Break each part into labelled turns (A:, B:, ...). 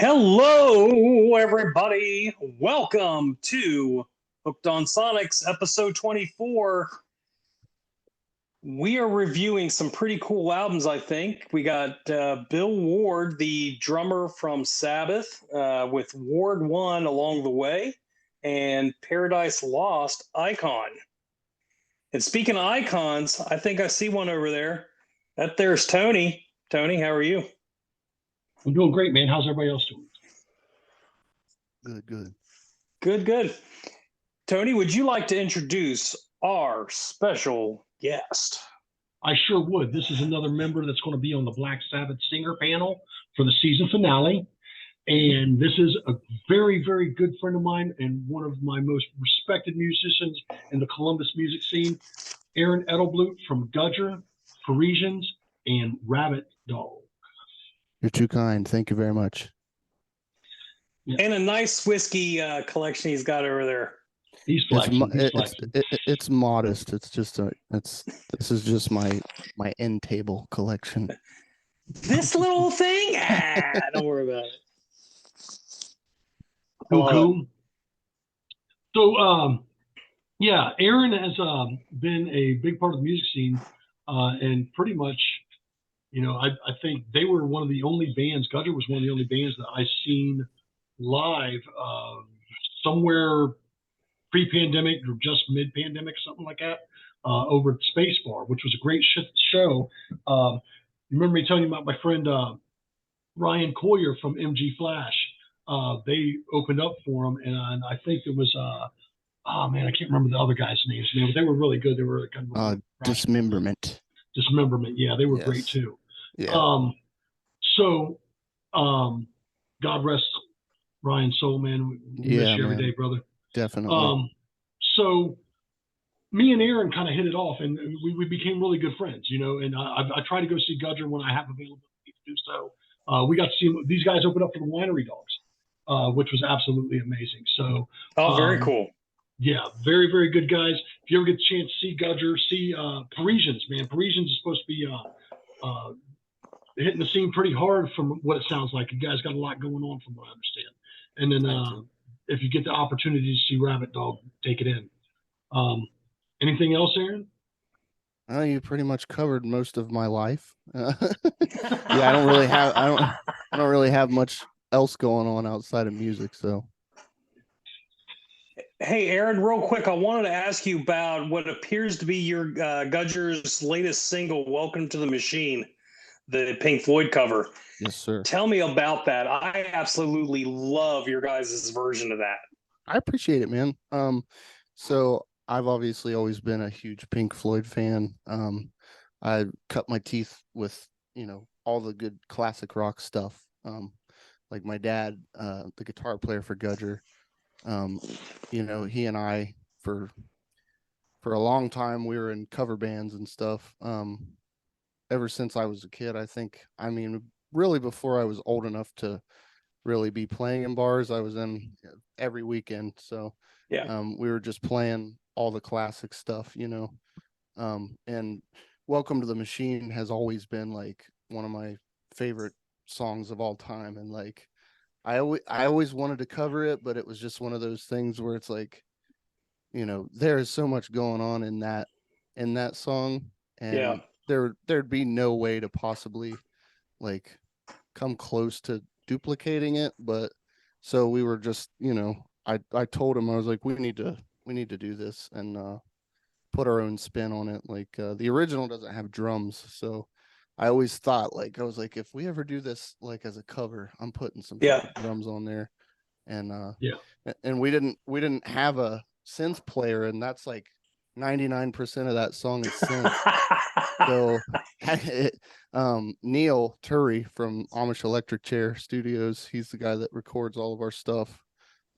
A: Hello, everybody. Welcome to Hooked on Sonics, episode 24. We are reviewing some pretty cool albums, I think. We got Bill Ward, the drummer from Sabbath, with Ward 1 along the way, and Paradise Lost Icon. And speaking of icons, I think I see one over there. That there's Tony. Tony, how are you?
B: I'm doing great, man. How's everybody else doing?
A: Good. Tony, would you like to introduce our special guest?
B: I sure would. This is another member that's going to be on the Black Sabbath singer panel for the season finale. And this is a very, very good friend of mine and one of my most respected musicians in the Columbus music scene, Aaron Edelblut from Gudger, Parisians, and Rabbit Dog.
C: You're too kind. Thank you very much.
A: Yeah. And a nice whiskey collection he's got over there.
B: He's flexing.
C: It's modest. It's just this is just my end table collection.
A: This little thing? Don't worry about it.
B: Cool. So yeah, Aaron has been a big part of the music scene, and pretty much, you know, I think they were one of the only bands. Gudger was one of the only bands that I seen live somewhere pre-pandemic or just mid-pandemic, something like that, over at Space Bar, which was a great show. Remember me telling you about my friend Ryan Coyer from MG Flash? They opened up for him, and I think it was oh man, I can't remember the other guys' names, man, but they were really good. They were kind of
C: Dismemberment.
B: Yeah, they were great too.
C: Yeah.
B: God rest Ryan's soul, man. We miss you every day, brother.
C: Definitely.
B: So me and Aaron kind of hit it off, and we became really good friends, you know. And I try to go see Gudger when I have availability to do so. We got to see these guys open up for the Winery Dogs, which was absolutely amazing. So,
A: very cool.
B: Yeah, very, very good guys. If you ever get the chance to see Gudger, see Parisians, man. Parisians is supposed to be hitting the scene pretty hard from what it sounds like. You guys got a lot going on from what I understand. And then if you get the opportunity to see Rabbit Dog, take it in. Anything else, Aaron?
C: You pretty much covered most of my life. Yeah, I don't really have much else going on outside of music. So,
A: hey, Aaron, real quick, I wanted to ask you about what appears to be your Gudger's latest single, "Welcome to the Machine," the Pink Floyd cover.
C: Yes, sir.
A: Tell me about that. I absolutely love your guys' version of that.
C: I appreciate it, man. So I've obviously always been a huge Pink Floyd fan. I cut my teeth with, you know, all the good classic rock stuff. Like my dad, the guitar player for Gudger, you know, he and I for a long time we were in cover bands and stuff. Ever since I was a kid, I mean, really before I was old enough to really be playing in bars, I was in every weekend. So
A: yeah,
C: we were just playing all the classic stuff, you know. And Welcome to the Machine has always been like one of my favorite songs of all time. And like, I always wanted to cover it, but it was just one of those things where it's like, you know, there is so much going on in that song, and there'd be no way to possibly like come close to duplicating it. But so we were just, you know, I told him, I was like, we need to do this and put our own spin on it. Like the original doesn't have drums, so I always thought, like, I was like, if we ever do this like as a cover, I'm putting some drums on there. And and we didn't have a synth player, and that's like 99% of that song is synth. So Neil Turry from Amish Electric Chair Studios, he's the guy that records all of our stuff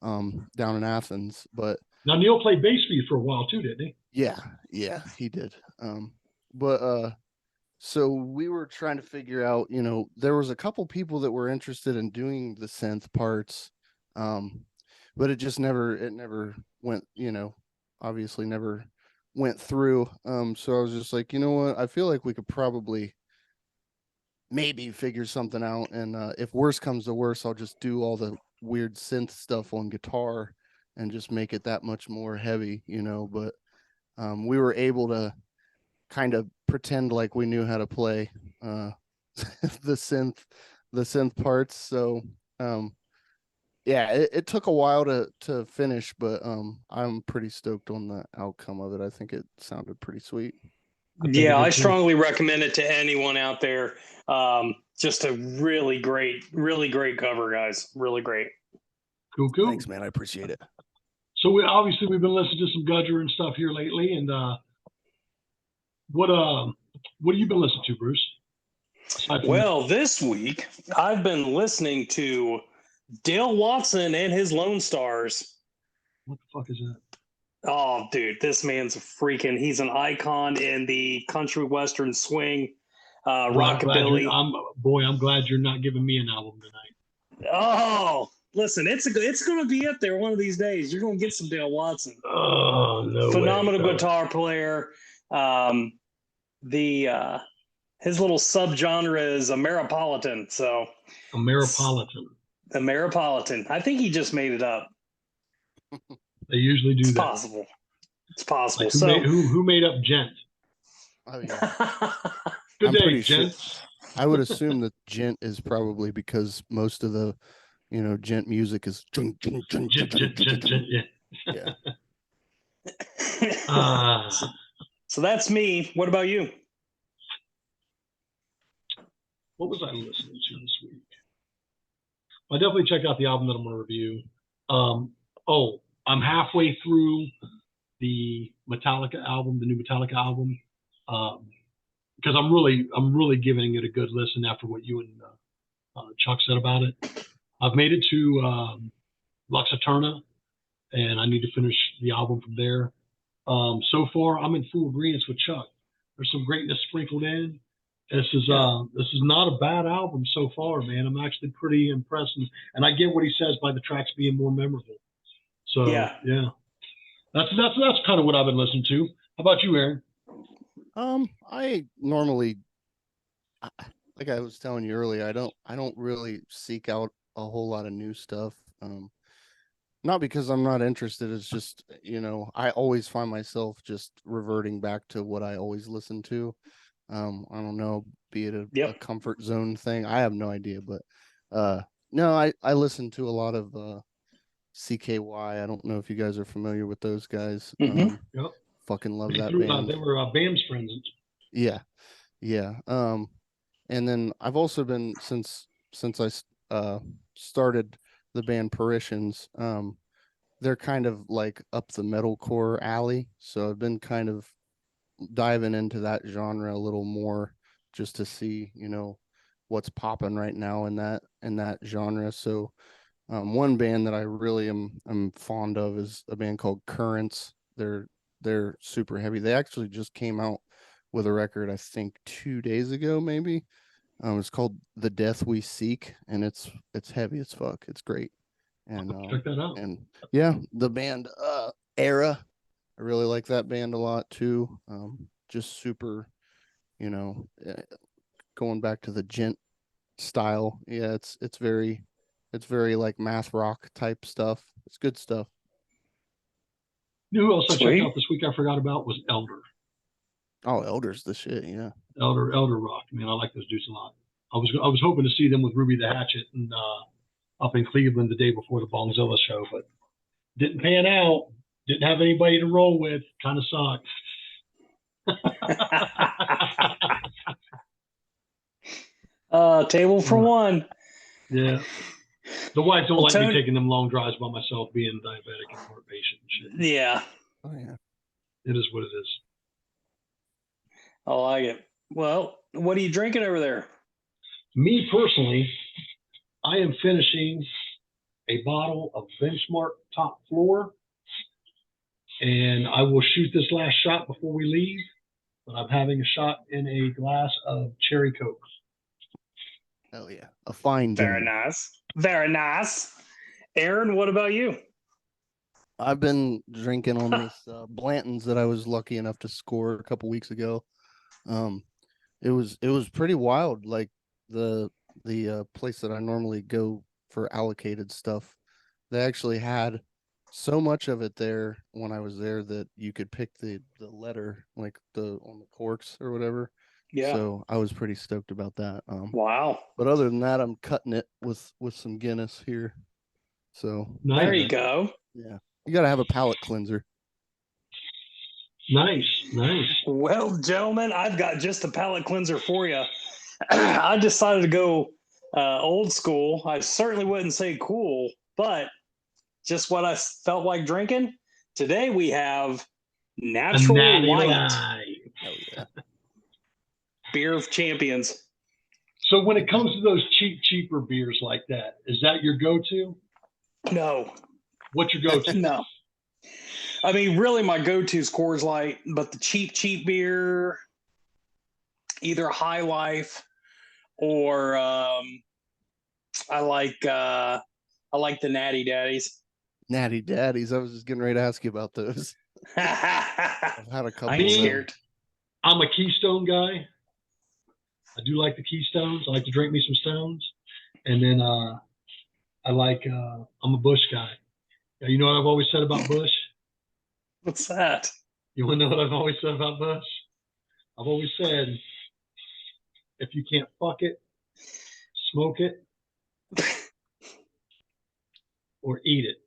C: down in Athens. But
B: now Neil played bass for you for a while too, didn't he?
C: Yeah, he did. So we were trying to figure out, you know, there was a couple people that were interested in doing the synth parts, but it never went, you know, obviously never went through. So I was just like, you know what, I feel like we could probably, maybe figure something out. And if worse comes to worse, I'll just do all the weird synth stuff on guitar and just make it that much more heavy, you know. But we were able to kind of pretend like we knew how to play the synth parts. So yeah, it took a while to finish, but I'm pretty stoked on the outcome of it. I think it sounded pretty sweet.
A: Yeah, I strongly recommend it to anyone out there. Just a really great cover, guys. Really great.
B: Cool.
C: Thanks, man. I appreciate it.
B: So we've been listening to some Gudger and stuff here lately, and what have you been listening to, Bruce?
A: Well, this week I've been listening to Dale Watson and his Lone Stars.
B: What the fuck is that?
A: Oh, dude, this man's he's an icon in the country western swing, rockabilly.
B: I'm glad you're not giving me an album tonight.
A: Oh, listen, it's going to be up there one of these days. You're going to get some Dale Watson.
B: Oh, no
A: Phenomenal
B: way,
A: guitar player. His little subgenre is Ameripolitan. So
B: Ameripolitan.
A: I think he just made it up.
B: They usually do that.
A: It's possible.
B: Like who made up Gent?
C: Oh yeah.
B: Good day, Gent.
C: Sure, I would assume that Gent is probably because most of the, Gent music is Gent,
B: yeah.
A: So that's me. What about you?
B: What was I listening to this week? I definitely checked out the album that I'm going to review. I'm halfway through the Metallica album, the new Metallica album, because I'm really giving it a good listen after what you and Chuck said about it. I've made it to Lux Eterna, and I need to finish the album from there. So far, I'm in full agreement with Chuck. There's some greatness sprinkled in. This is not a bad album so far, man. I'm actually pretty impressed, and I get what he says by the tracks being more memorable. So yeah, that's kind of what I've been listening to. How about you, Aaron?
C: I normally, like I was telling you earlier, I don't really seek out a whole lot of new stuff. Not because I'm not interested. It's just, I always find myself just reverting back to what I always listen to. I don't know, be it a comfort zone thing. I have no idea, but no, I listen to a lot of CKY. I don't know if you guys are familiar with those guys.
A: Mm-hmm.
C: Fucking love that band.
B: They were BAM's friends.
C: Yeah. And then I've also been since I started the band Parishans. They're kind of like up the metalcore alley, so I've been kind of diving into that genre a little more just to see, what's popping right now in that genre. So one band that I really am fond of is a band called Currents. They're super heavy. They actually just came out with a record, I think 2 days ago, maybe. It's called The Death We Seek, and it's heavy as fuck. It's great. And
B: check that out.
C: And yeah, the band Era, I really like that band a lot too. Just super, going back to the Gent style. Yeah, it's very like math rock type stuff. It's good stuff.
B: You know who else I checked out this week I forgot about was Elder.
C: Oh, Elder's the shit, yeah.
B: Elder rock, man. I like those dudes a lot. I was hoping to see them with Ruby the Hatchet and up in Cleveland the day before the Bongzilla show, but didn't pan out. Didn't have anybody to roll with. Kind of sucked.
A: Table for one.
B: Yeah. The wife don't like me taking them long drives by myself, being diabetic and heart patient and shit.
A: Yeah.
C: Oh yeah.
B: It is what it is.
A: I like it. Well, what are you drinking over there?
B: Me personally, I am finishing a bottle of Benchmark Top Floor, and I will shoot this last shot before we leave, but I'm having a shot in a glass of cherry Coke.
C: Hell yeah. A fine
A: Very nice. Very nice. Aaron, what about you?
C: I've been drinking on this Blanton's that I was lucky enough to score a couple weeks ago. It was pretty wild. Like the place that I normally go for allocated stuff, they actually had so much of it there when I was there that you could pick the letter like the on the corks or whatever.
A: Yeah.
C: So I was pretty stoked about that.
A: Wow.
C: But other than that, I'm cutting it with some Guinness here. So
B: Nice.
A: There you go.
C: yeah, you gotta have a palate cleanser.
B: Nice.
A: Well, gentlemen, I've got just a palate cleanser for you. I decided to go old school. I certainly wouldn't say cool, but just what I felt like drinking. Today we have
B: A
A: Natural
B: natty
A: Light,
B: light.
C: Hell yeah.
A: beer of champions.
B: So when it comes to those cheaper beers like that, is that your go-to?
A: No,
B: What's your go-to?
A: no. I mean, really, my go-to is Coors Light, but the cheap beer, either High Life or I like the Natty Daddies.
C: Natty Daddies. I was just getting ready to ask you about those.
A: I
C: I've had a couple.
A: ain't
C: of them.
A: scared.
B: I'm a Keystone guy. I do like the Keystones. I like to drink me some Stones. And then I'm a Bush guy. Now, you know what I've always said about Bush?
A: What's that?
B: You want to know what I've always said about Bush? I've always said, if you can't fuck it, smoke it, or eat it,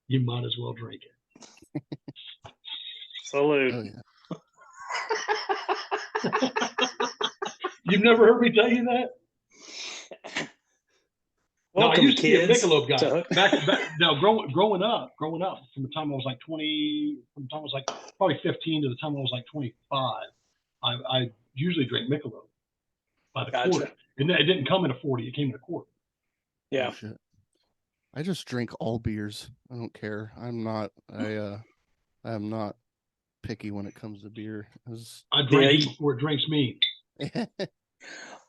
B: you might as well drink it.
A: Salute.
C: Oh yeah.
B: You've never heard me tell you that? No, I
A: Welcome,
B: used to be a
A: kids.
B: Michelob guy.
A: to-
B: Back now, growing up, from the time I was like 20, from the time I was like probably 15 to the time I was like 25, I usually drank Michelob by the
A: Gotcha.
B: quart. And it didn't come in a 40; it came in a quart.
A: Yeah.
C: Oh, shit. I just drink all beers. I don't care. I am not picky when it comes to beer.
B: I drank
A: Yeah,
B: before it drinks me.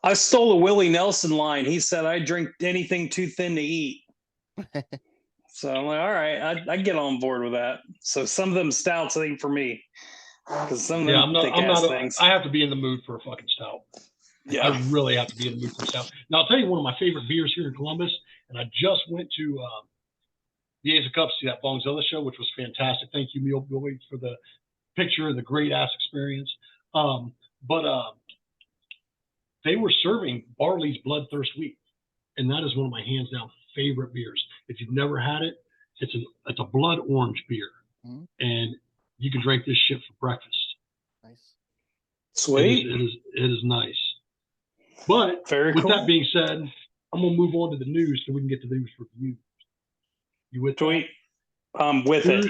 A: I stole a Willie Nelson line. He said I drink anything too thin to eat. So I'm like, all right, I get on board with that. So some of them stouts ain't for me. Because some of them
B: Yeah, I'm
A: thick ass
B: not.
A: things.
B: I have to be in the mood for a fucking stout.
A: Yeah.
B: I really have to be in the mood for a stout. Now I'll tell you one of my favorite beers here in Columbus, and I just went to the Ace of Cups to see that Bongzilla show, which was fantastic. Thank you, Neil Billy, for the picture and the great ass experience. But they were serving Barley's Bloodthirst Wheat, and that is one of my hands down favorite beers. If you've never had it, it's a blood orange beer, and you can drink this shit for breakfast.
C: Nice.
A: Sweet.
B: It is nice. But
A: Very
B: with
A: cool.
B: that being said, I'm gonna move on to the news so we can get to the news review. You with that?
A: Sweet. With it.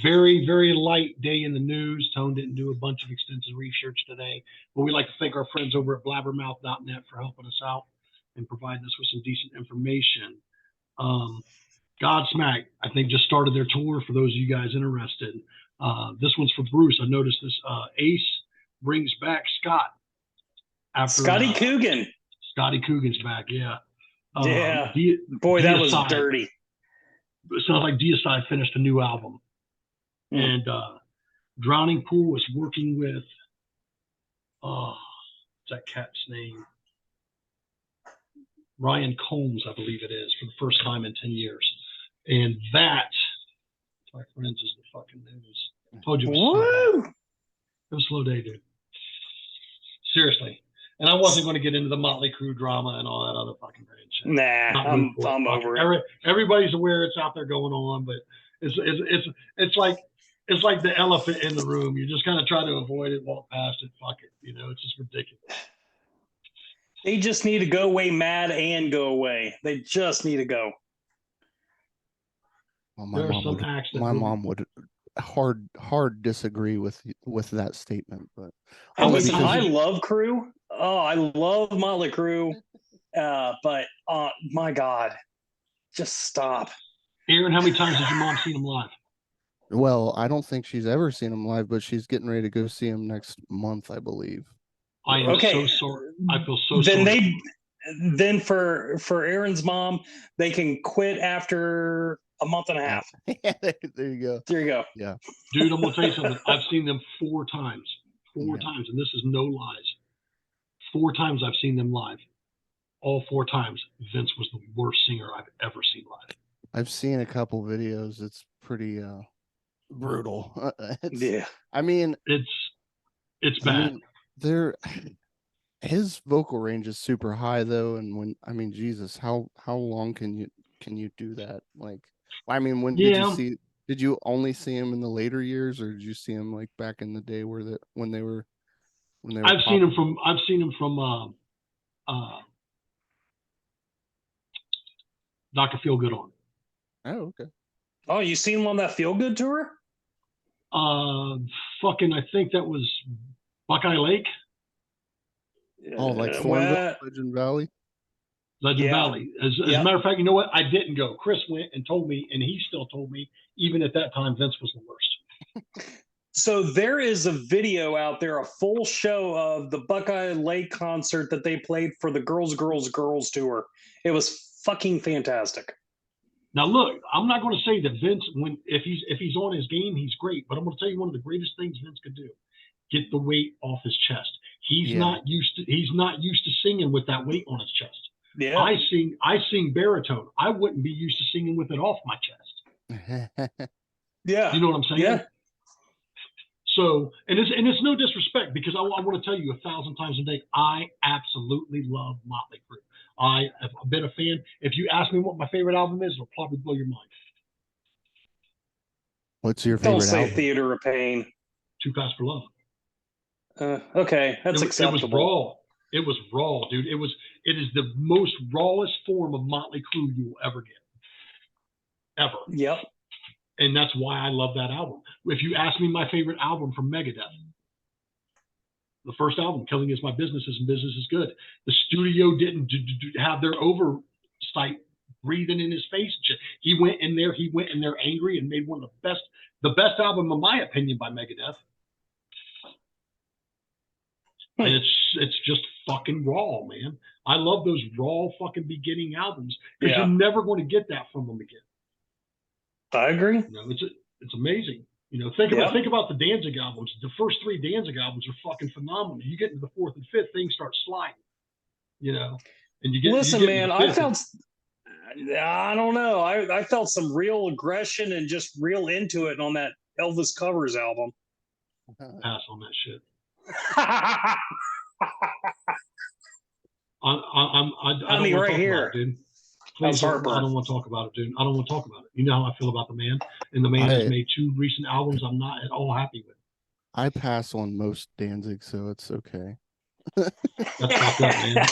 B: Very, very light day in the news. Tone didn't do a bunch of extensive research today, but we'd like to thank our friends over at blabbermouth.net for helping us out and providing us with some decent information. Godsmack, I think, just started their tour for those of you guys interested. This one's for Bruce. I noticed this. Ace brings back Scott.
A: Scotty Coogan.
B: Scotty Coogan's back, yeah.
A: Yeah. Boy, that was dirty.
B: It sounds like Deicide finished a new album. And Drowning Pool is working with, what's that cat's name? Ryan Combs, I believe it is, for the first time in 10 years. And that, my friends, is the fucking news. I told you it was slow. It was a slow day, dude. Seriously. And I wasn't going to get into the Motley Crue drama and all that other fucking great shit.
A: Nah, I'm over it.
B: Everybody's aware it's out there going on, but it's like the elephant in the room. You just kind of try to avoid it, walk past it, fuck it. You know, it's just ridiculous.
A: They just need to go away mad and go away. They just need to go.
C: Well,
B: my
C: mom would hard disagree with that statement, but
A: Listen, I love Crue. Oh, I love Motley Crue. But my God, just stop.
B: Aaron, how many times did your mom see them live?
C: Well, I don't think she's ever seen him live, but she's getting ready to go see him next month, I believe.
B: I am so sorry. I feel so sorry.
A: Then for Aaron's mom, they can quit after a month and a half.
C: There you go.
A: There you go.
C: Yeah.
B: Dude, I'm going to tell you something. I've seen them 4 times. 4 times, and this is no lies. 4 times I've seen them live. all 4 times, Vince was the worst singer I've ever seen live.
C: I've seen a couple videos. It's pretty brutal.
A: Yeah.
C: I mean,
B: It's
C: I
B: bad.
C: mean, his vocal range is super high though, and Jesus, how long can you do that? Like, I mean, when did you only see him in the later years, or did you see him like back in the day when they were
B: I've seen him from Dr. Feel Good on.
C: Oh, okay.
A: Oh, you seen him on that Feel Good tour?
B: I think that was Buckeye Lake.
C: Oh, like Thornville, Legend Valley.
B: Legend Valley. As a matter of fact, you know what? I didn't go. Chris went and told me, and he still told me, even at that time, Vince was the worst.
A: So there is a video out there, a full show of the Buckeye Lake concert that they played for the Girls tour. It was fucking fantastic.
B: Now look, I'm not going to say that Vince, if he's on his game, he's great. But I'm going to tell you one of the greatest things Vince could do: get the weight off his chest. He's not used to singing with that weight on his chest.
A: Yeah.
B: I sing baritone. I wouldn't be used to singing with it off my chest.
A: Yeah.
B: You know what I'm saying?
A: Yeah.
B: So, and it's no disrespect, because I want to tell you 1,000 times a day, I absolutely love Motley Crue. I have been a fan. If you ask me what my favorite album is, it'll probably blow your mind.
C: What's your favorite album?
A: Don't say Theater of Pain.
B: Too Fast for Love.
A: Okay, that's acceptable.
B: It was raw, dude. It is the most rawest form of Motley Crue you will ever get. Ever.
A: Yep.
B: And that's why I love that album. If you ask me my favorite album from Megadeth, the first album, Killing Is My Business and Business Is Good. The studio didn't have their oversight breathing in his face. He went in there angry and made one of the best album, in my opinion, by Megadeth. And it's just fucking raw, man. I love those raw fucking beginning albums, because you're never going to get that from them again.
A: I agree.
B: You know, it's amazing. You know, think about the Danzig albums. The first 3 Danzig albums are fucking phenomenal. You get into the 4th and 5th, things start sliding. You know, and
A: Listen, man, I don't know. I felt some real aggression and just real into it on that Elvis Covers album.
B: Pass on that shit.
A: I
B: mean,
A: right here,
B: dude. Please, I don't want to talk about it, dude. I don't want to talk about it. You know how I feel about the man, and the man has made 2 recent albums I'm not at all happy with.
C: I pass on most Danzig, so it's okay.
B: That's fucked up, man.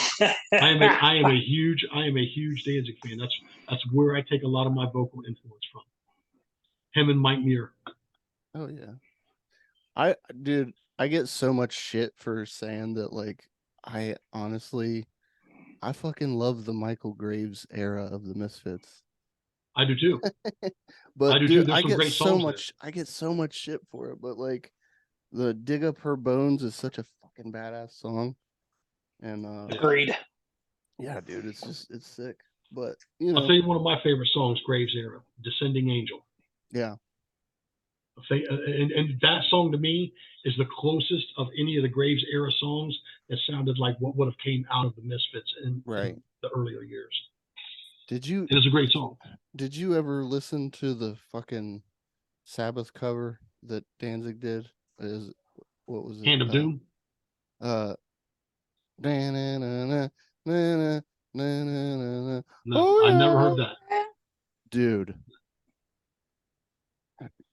B: I am a huge Danzig fan. That's where I take a lot of my vocal influence from. Him and Mike Muir.
C: Oh yeah, I get so much shit for saying that. Like, I honestly, I fucking love the Michael Graves era of the Misfits.
B: I do too.
C: But
B: I do
C: dude,
B: too.
C: I get so much shit for it. But like, the Dig Up Her Bones is such a fucking badass song. And
A: agreed.
C: Yeah, dude, it's sick. But you know,
B: I'll tell you one of my favorite songs, Graves era, Descending Angel.
C: Yeah.
B: And that song to me is the closest of any of the Graves era songs that sounded like what would have came out of the Misfits in the earlier years.
C: It
B: is a great song.
C: Did you ever listen to the fucking Sabbath cover that Danzig did? What was it?
B: Hand of Doom?
C: No,
B: I never heard that.
C: Dude.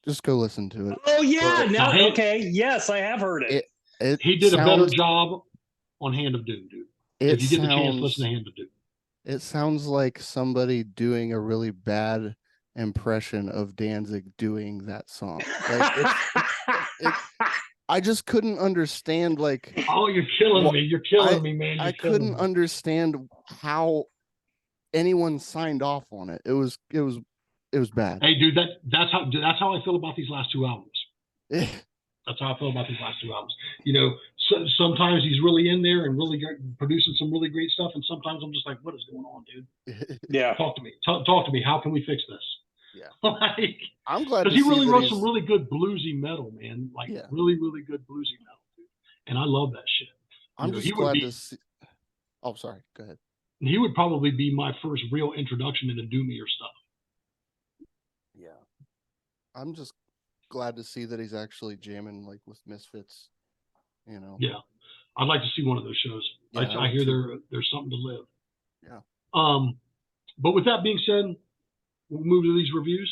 C: Just go listen to it.
A: Oh yeah, okay. Yes, I have heard it.
B: He did a better job on Hand of Doom, dude. If you get the chance, listen to Hand of Doom.
C: It sounds like somebody doing a really bad impression of Danzig doing that song. Like, I just couldn't understand. Like,
B: oh, you're killing me! You're killing me, man!
C: I couldn't understand how anyone signed off on it. It was bad.
B: Hey, dude, that's how I feel about these last 2 albums. That's how I feel about these last 2 albums. You know, sometimes he's really in there and really producing some really great stuff, and sometimes I'm just like, what is going on, dude?
A: Yeah.
B: Talk to me. Talk to me. How can we fix this?
C: Yeah.
B: Like,
C: I'm glad
B: because he really wrote some really good bluesy metal, man. Like really, really good bluesy metal, dude. And I love that shit.
C: I'm just glad to see. Oh, sorry. Go ahead.
B: And he would probably be my first real introduction into doomier stuff.
C: Yeah. I'm just glad to see that he's actually jamming like with Misfits, you know.
B: Yeah. I'd like to see one of those shows.
C: Yeah,
B: I hear there's something to live.
C: Yeah.
B: But with that being said, we'll move to these reviews.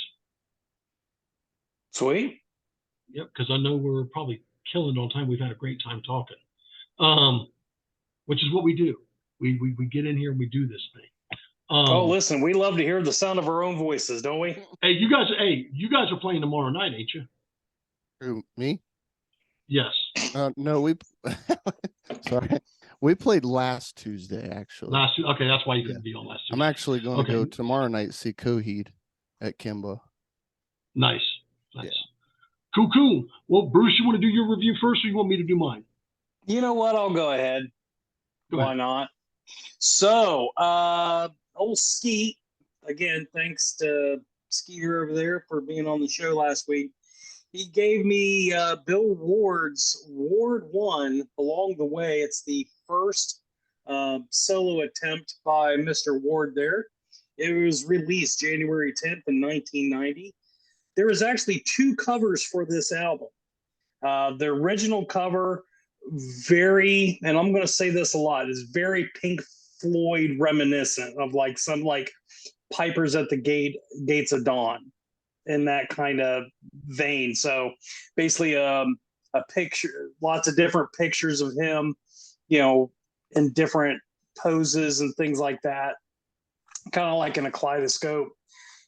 A: Sweet.
B: Yep, because I know we're probably killing on time. We've had a great time talking, which is what we do. We get in here and we do this thing.
A: Oh, listen, we love to hear the sound of our own voices, don't we?
B: Hey, you guys are playing tomorrow night, ain't you?
C: Who, me?
B: Yes.
C: No, sorry. We played last Tuesday, actually.
B: Okay, that's why you couldn't be on last Tuesday.
C: I'm actually going to go tomorrow night see Coheed at Kimba.
B: Nice.
C: Yeah.
B: Cool. Well, Bruce, you want to do your review first, or you want me to do mine?
A: You know what? I'll go ahead. Why not? So, old Skeet, again, thanks to Skeeter over there for being on the show last week. He gave me Bill Ward's Ward 1 Along the Way. It's the first solo attempt by Mr. Ward there. It was released January 10th in 1990. There was actually 2 covers for this album. The original cover, very, and I'm going to say this a lot, is very Pink Floyd reminiscent of like some like Pipers at the Gates of Dawn in that kind of vein. So basically a picture, lots of different pictures of him, you know, in different poses and things like that. Kind of like in a kaleidoscope.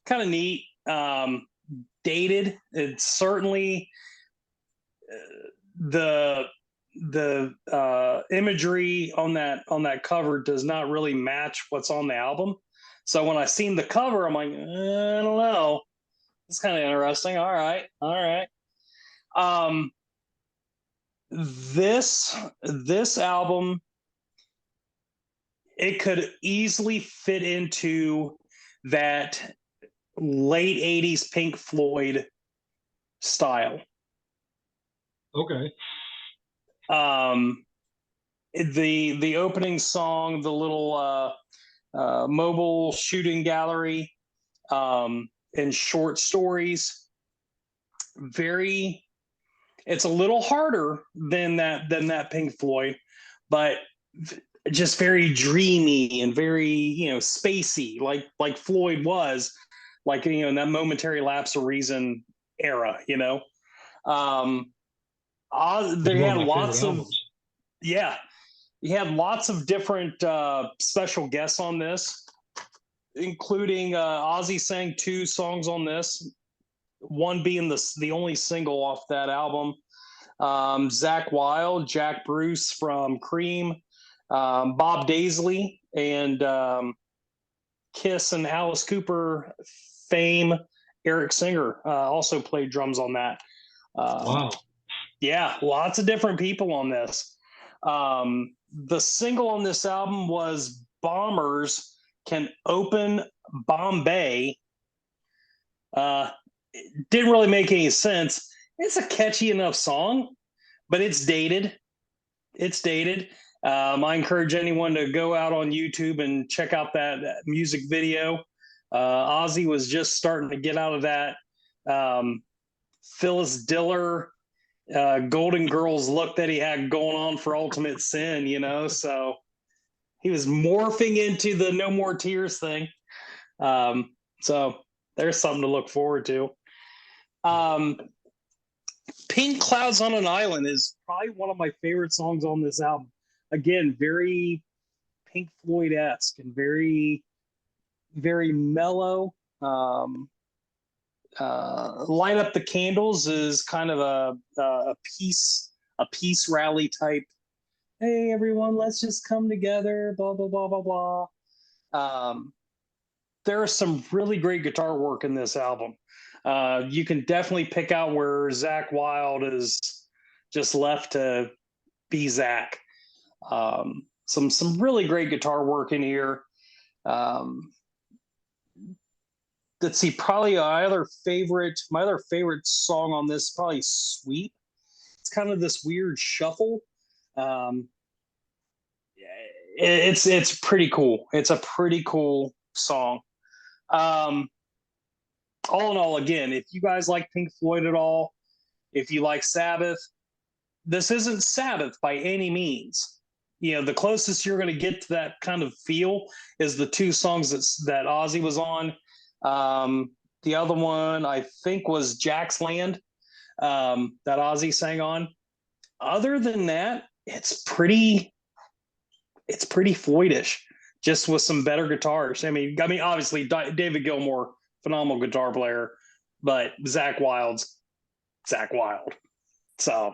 A: Kind of neat. Dated. It's certainly the imagery on that cover does not really match what's on the album. So when I seen the cover, I'm like, I don't know. It's kind of interesting. All right. This album, it could easily fit into that late 80s Pink Floyd style.
B: Okay.
A: The opening song, the little mobile shooting gallery, and short stories, it's a little harder than that Pink Floyd, but just very dreamy and very, you know, spacey, like Floyd was, like, you know, in that Momentary Lapse of Reason era, you know. They had lots of albums. Yeah, he had lots of different special guests on this, including Ozzy sang 2 songs on this, one being the only single off that album. Zakk Wylde, Jack Bruce from Cream, Bob Daisley, and Kiss and Alice Cooper fame Eric Singer also played drums on that.
B: Wow.
A: Yeah, lots of different people on this. The single on this album was Bombers Can Open Bombay. It didn't really make any sense. It's a catchy enough song, but it's dated. I encourage anyone to go out on YouTube and check out that music video. Ozzy was just starting to get out of that Phyllis Diller Golden Girls look that he had going on for Ultimate Sin, you know, so he was morphing into the No More Tears thing. So there's something to look forward to. Pink Clouds on an Island is probably one of my favorite songs on this album. Again, very Pink Floyd-esque and very, very mellow. Light Up the Candles is kind of a peace rally type. Hey everyone, let's just come together. Blah blah blah blah blah. There is some really great guitar work in this album. You can definitely pick out where Zakk Wylde is just left to be Zakk. Some really great guitar work in here. Let's see, probably my other favorite song on this, probably Sweep. It's kind of this weird shuffle. it's pretty cool. It's a pretty cool song. Um, all in all, again, if you guys like Pink Floyd at all, if you like Sabbath, this isn't Sabbath by any means. You know, the closest you're going to get to that kind of feel is the two songs that Ozzy was on. The other one I think was Jack's Land, that Ozzy sang on. Other than that, it's pretty Floydish, just with some better guitars. I mean, obviously David Gilmour, phenomenal guitar player, but Zakk Wylde's Zakk Wylde. So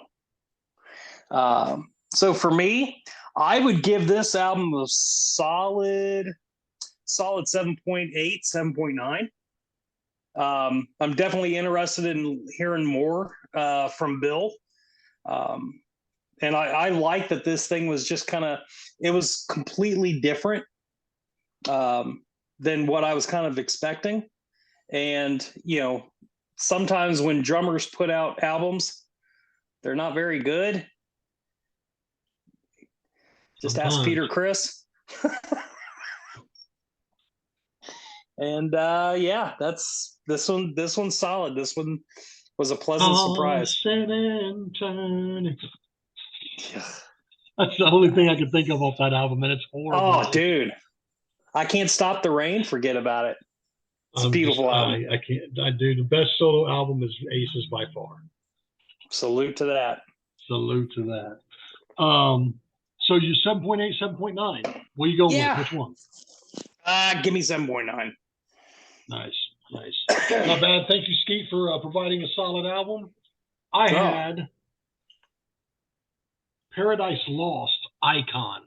A: for me, I would give this album a solid 7.8, 7.9. I'm definitely interested in hearing more from Bill. And I like that this thing was just it was completely different than what I was kind of expecting. And, you know, sometimes when drummers put out albums, they're not very good. Just ask Peter Criss. And yeah, that's this one's solid. This one was a pleasant surprise.
B: That's the only thing I can think of off that album, and it's horrible.
A: Oh, dude, I Can't Stop the Rain. Forget about it. It's a beautiful album.
B: I can't. Dude, the best solo album is Aces by far.
A: Salute to that.
B: Salute to that. So you 7.8, 7.9. What are you going with? Which one?
A: Give me 7.9.
B: Nice. Not bad. Thank you, Skeet, for providing a solid album. I had Paradise Lost, Icon.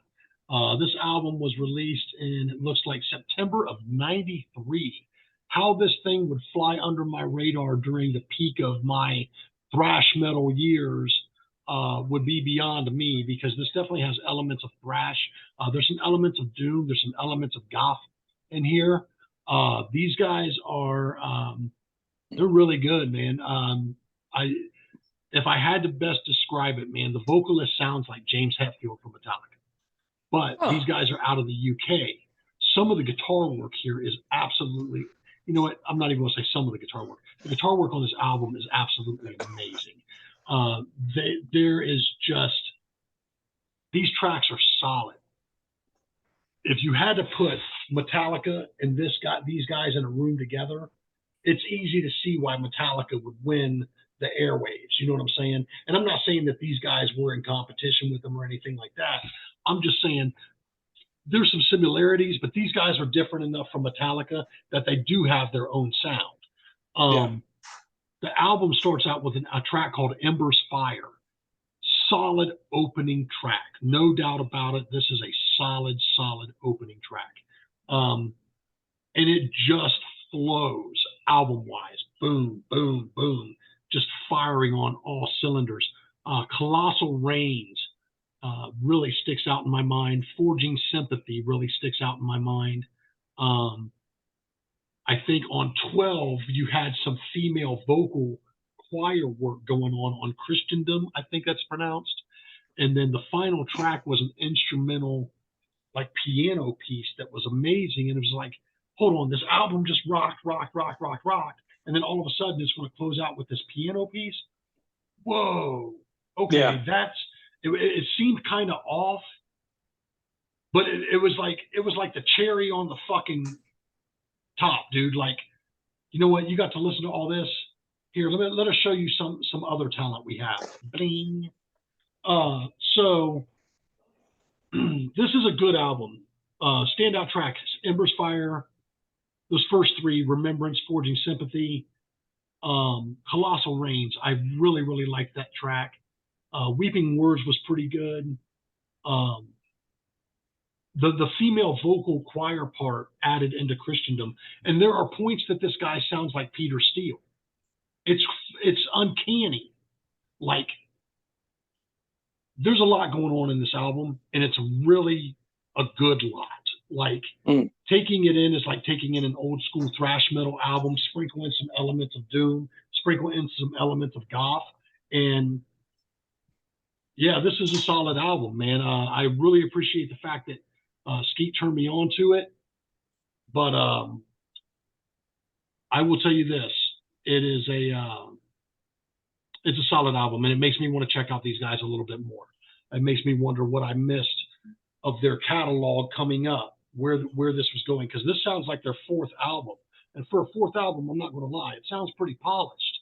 B: This album was released in, it looks like, September of '93. How this thing would fly under my radar during the peak of my thrash metal years would be beyond me, because this definitely has elements of thrash. There's some elements of doom. There's some elements of goth in here. These guys are, they're really good, man. If I had to best describe it, man, the vocalist sounds like James Hetfield from Metallica, but these guys are out of the UK. Some of the guitar work here is absolutely, you know what? I'm not even going to say some of the guitar work. The guitar work on this album is absolutely amazing. There is just, these tracks are solid. If you had to put Metallica and these guys in a room together, it's easy to see why Metallica would win the airwaves. You know what I'm saying? And I'm not saying that these guys were in competition with them or anything like that. I'm just saying there's some similarities, but these guys are different enough from Metallica that they do have their own sound. The album starts out with a track called Embers Fire. Solid opening track. No doubt about it. This is a solid opening track. And it just flows album-wise. Boom, boom, boom. Just firing on all cylinders. Colossal Rains really sticks out in my mind. Forging Sympathy really sticks out in my mind. I think on 12, you had some female vocal choir work going on Christendom, I think that's pronounced. And then the final track was an instrumental, like, piano piece that was amazing. And it was like, hold on, this album just rocked. And then all of a sudden it's going to close out with this piano piece. Whoa. Okay. It seemed kind of off, but it was like the cherry on the fucking top, dude. Like, you know what? You got to listen to all this. Here, let us show you some other talent we have. Bling. So this is a good album. Standout tracks: Embers Fire, those first three, Remembrance, Forging Sympathy, Colossal Rains. I really liked that track. Weeping Words was pretty good. The female vocal choir part added into Christendom, and there are points that this guy sounds like Peter Steele. It's uncanny. Like, there's a lot going on in this album, and it's really a good lot. Like, taking it in is like taking in an old school thrash metal album, sprinkle in some elements of doom, sprinkle in some elements of goth, and yeah, this is a solid album, man. I really appreciate the fact that Skeet turned me on to it, but I will tell you this: it is it's a solid album, and it makes me want to check out these guys a little bit more. It makes me wonder what I missed of their catalog coming up, where this was going, because this sounds like their fourth album. And for a fourth album, I'm not going to lie, it sounds pretty polished.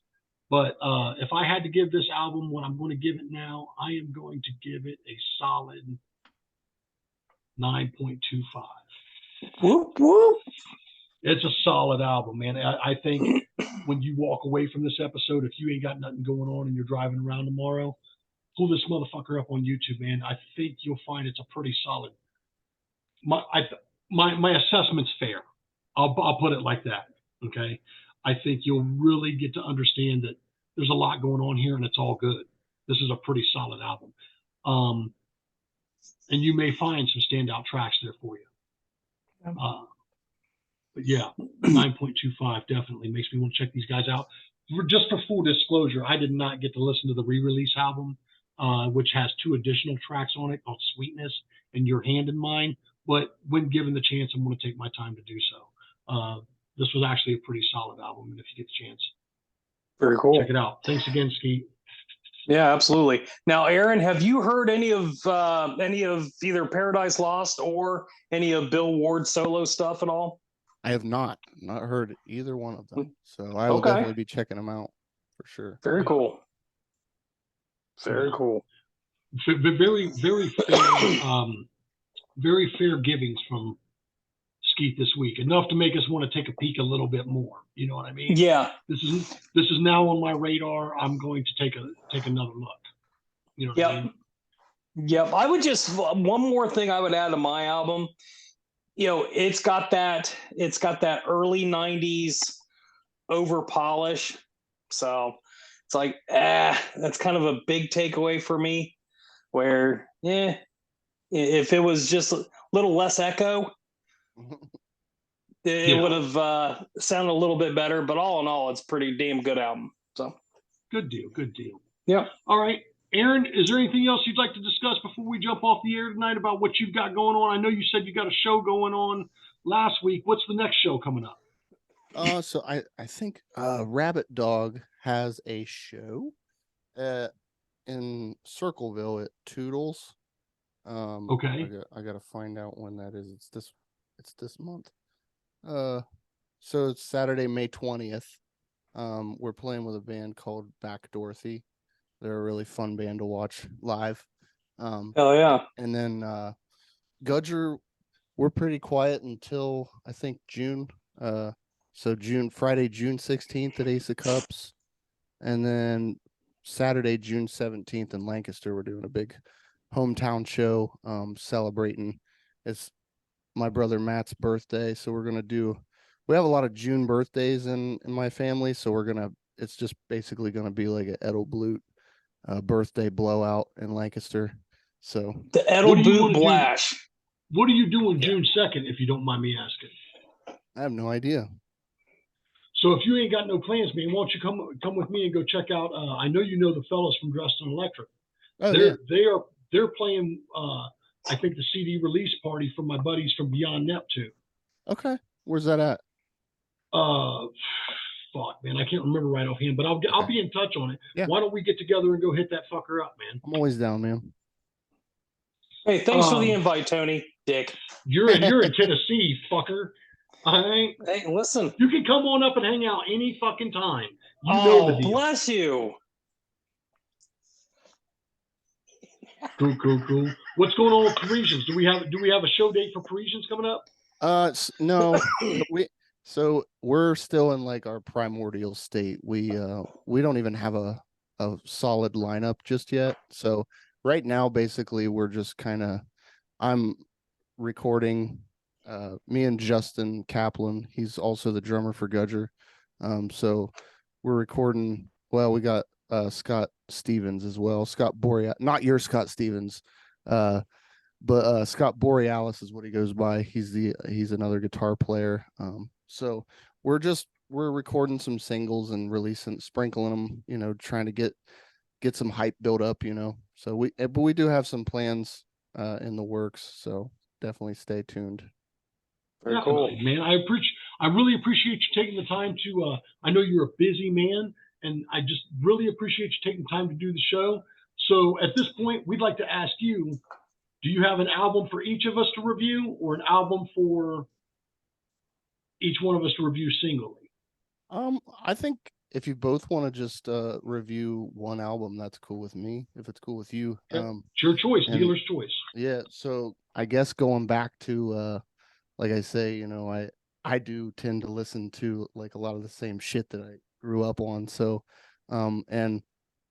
B: But if I had to give this album what I'm going to give it now, I am going to give it a solid 9.25.
A: Whoop, whoop.
B: It's a solid album, man. I think when you walk away from this episode, if you ain't got nothing going on and you're driving around tomorrow, pull this motherfucker up on YouTube, man. I think you'll find it's a pretty solid. My assessment's fair. I'll put it like that. Okay. I think you'll really get to understand that there's a lot going on here and it's all good. This is a pretty solid album. And you may find some standout tracks there for you. But yeah, 9.25 definitely makes me want to check these guys out. Just for full disclosure, I did not get to listen to the re-release album, which has 2 additional tracks on it called Sweetness and Your Hand in Mine. But when given the chance, I'm going to take my time to do so. This was actually a pretty solid album, and if you get the chance,
A: Very cool.
B: check it out. Thanks again, Skeet.
A: Yeah, absolutely. Now, Aaron, have you heard any of either Paradise Lost or any of Bill Ward's solo stuff at all?
C: I have not heard either one of them, so I will
A: Okay.
C: definitely be checking them out for sure.
A: Very cool. Very cool.
B: Very, very fair, very fair givings from Skeet this week. Enough to make us want to take a peek a little bit more. You know what I mean?
A: Yeah.
B: This is now on my radar. I'm going to take another look. You know what I mean?
A: Yep. I would just, one more thing I would add to my album. You know, it's got that early 90s over polish. So it's like, that's kind of a big takeaway for me, where, if it was just a little less echo, it would have sounded a little bit better. But all in all, it's a pretty damn good album. So
B: good deal.
A: Yeah.
B: All right. Aaron, is there anything else you'd like to discuss before we jump off the air tonight about what you've got going on? I know you said you got a show going on last week. What's the next show coming up?
C: So I think Rabbit Dog has a show in Circleville at Toodles.
B: Okay.
C: I gotta find out when that is. It's this month. So it's Saturday, May 20th. We're playing with a band called Back Dorothy. They're a really fun band to watch live.
A: Hell yeah.
C: And then Gudger, we're pretty quiet until I think June. So Friday, June 16th at Ace of Cups. And then Saturday, June 17th in Lancaster, we're doing a big hometown show, celebrating. It's my brother Matt's birthday. So we have a lot of June birthdays in my family. So it's just basically going to be like an Edelblut birthday blowout in Lancaster. So
A: the Edelblut Blash.
B: What are you doing June 2nd, if you don't mind me asking?
C: I have no idea.
B: So if you ain't got no plans, man, why don't you come with me and go check out? I know you know the fellas from Dresden Electric. They're playing. I think the CD release party for my buddies from Beyond Neptune.
C: Okay, where's that at?
B: Fuck, man, I can't remember right offhand, but I'll be in touch on it.
C: Yeah.
B: Why don't we get together and go hit that fucker up, man?
C: I'm always down, man.
A: Hey, thanks for the invite, Tony. Dick.
B: You're in Tennessee, fucker. Hey,
A: listen.
B: You can come on up and hang out any fucking time. You know the deal.
A: Bless you.
B: Cool. What's going on with Parisians? Do we have a show date for Parisians coming up?
C: No. We're still in like our primordial state. We don't even have a solid lineup just yet. So right now, basically, we're just I'm recording. Me and Justin Kaplan, he's also the drummer for Gudger. So we're recording. Well, we got Scott Stevens as well. Scott Borealis, not your Scott Stevens, but Scott Borealis is what he goes by. He's another guitar player. So we're recording some singles and sprinkling them, trying to get some hype built up, So we do have some plans in the works. So definitely stay tuned.
A: Very cool.
B: Definitely, man. I really appreciate you taking the time to. I know you're a busy man, and I just really appreciate you taking the time to do the show. So at this point, we'd like to ask you: do you have an album for each of us to review, or an album for each one of us to review singly?
C: I think if you both want to just review one album, that's cool with me. If it's cool with you,
B: Okay. It's your choice,
C: and-
B: dealer's choice.
C: yeah. So I guess going back to like I say, you know, I do tend to listen to like a lot of the same shit that I grew up on. So, and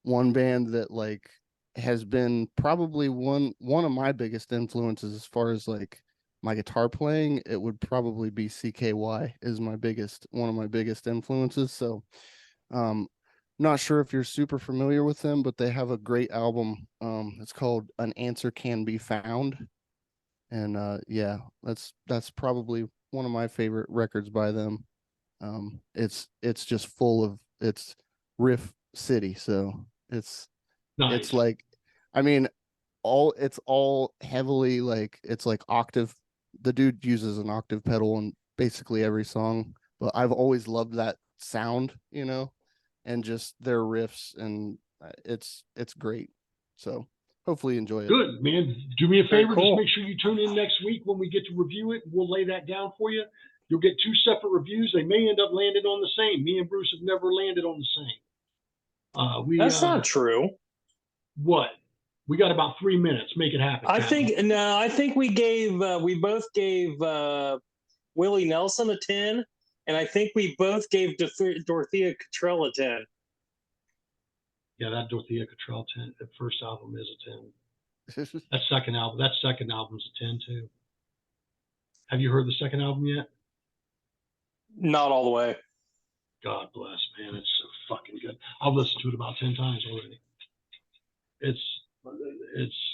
C: one band that like has been probably one of my biggest influences as far as like my guitar playing, it would probably be CKY is one of my biggest influences. So, not sure if you're super familiar with them, but they have a great album. It's called An Answer Can Be Found. And yeah, that's probably one of my favorite records by them. It's just full of it's riff city, so it's
B: Nice.
C: like, I mean, it's all heavily like it's like octave. The dude uses an octave pedal in basically every song, but I've always loved that sound, you know, and just their riffs, and it's great. So hopefully you enjoy it.
B: Good, man. Do me a
A: Very
B: favor.
A: cool.
B: Just make sure you tune in next week when we get to review it. We'll lay that down for you. You'll get two separate reviews. They may end up landing on the same. Me and Bruce have never landed on the same.
A: That's not true.
B: What? We got about 3 minutes. Make it happen.
A: I
B: Captain.
A: think no. I think we both gave Willie Nelson a 10, and I think we both gave Dorothea Cottrell a 10.
B: Yeah, that Dorothea Cottrell 10. The first album is a 10. That second album's a 10 too. Have you heard the second album yet?
A: Not all the way.
B: God bless, man. It's so fucking good. I've listened to it about 10 times already. It's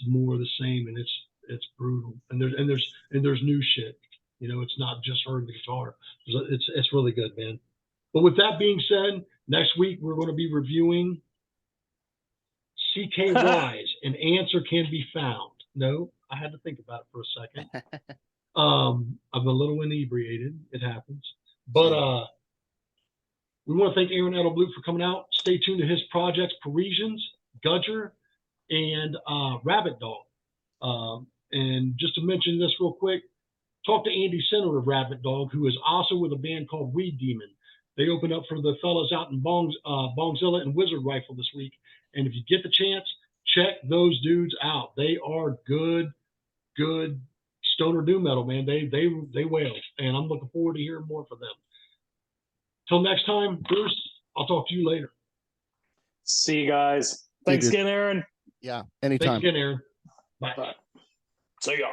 B: more the same, and it's brutal. And there's new shit. You know, it's not just her and the guitar. It's really good, man. But with that being said, next week we're going to be reviewing CKY's An Answer Can Be Found. No, I had to think about it for a second. I'm a little inebriated. It happens. But we want to thank Aaron Edelblut for coming out. Stay tuned to his projects, Parisians, Gudger, and Rabbit Dog. And just to mention this real quick, talk to Andy Center of Rabbit Dog, who is also with a band called Weed Demon. They opened up for the fellas out in Bongzilla and Wizard Rifle this week. And if you get the chance, check those dudes out. They are good stoner doom metal, man. They wail, and I'm looking forward to hearing more from them. Till next time, Bruce, I'll talk to you later.
A: See you guys. Thanks again, Aaron.
C: Yeah, anytime.
B: Thanks again, Aaron. Bye.
A: Bye. See ya.